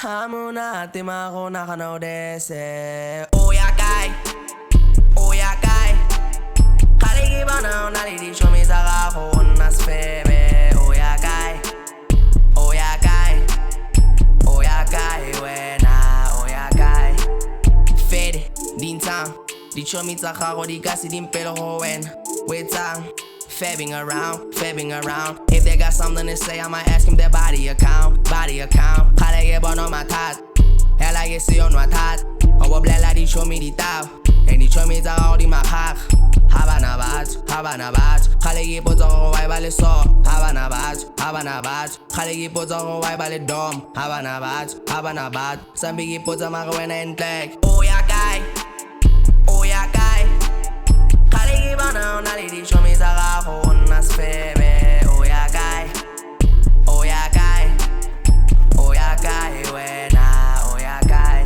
Hamuna tima ko nakanodese Oya Kae, Oya Kae Kaligi ba na nalidi chomi sa kako nas febe Oya Kae, Oya Kae, Oya Kae wena Oya Kae Fede, din tang Di chomi sa kako di kasi din pelo ko wen Wetang Fabbing around If they got something to say, I might ask him their body account Kale ye bon on my tat Hela ye si on my tat Owo blela di show me di tap And di show me ta all di makak Habana bat Kale ye po zongo wai bale so Habana bat Kale ye po zongo wai bale dom Habana bat Sambi ye po zongo wena en plek Oya Kae, Oya Kae Kale ye bon on nalidi show me sa kako nas febe Oya Kae, Oya Kae, Oya Kae wena Oya Kae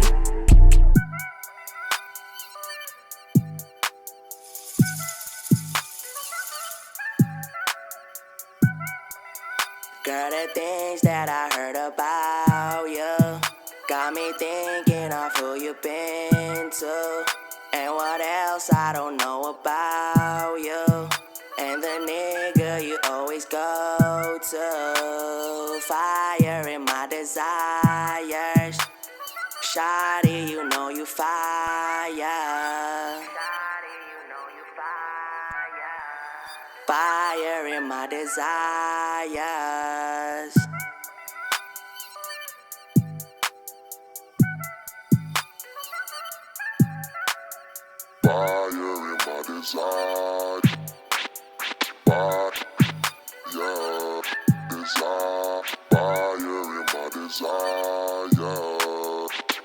Girl, the things that I heard about you got me thinking of who you been to and what else I don't know about you and the nigga you always go to. Fire in my desires, shawty, you know you fire. Fire in my desires. Fire in my desire. Fire, desire. Fire in my desire.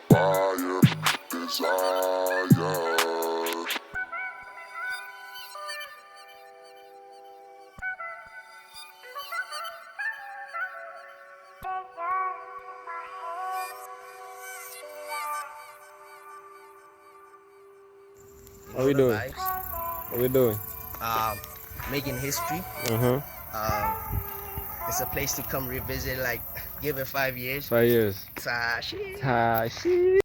Fire, desire. What we doing? What we doing? Making history. It's a place to come revisit, like give it 5 years. 5 years. Tashi. Tashi.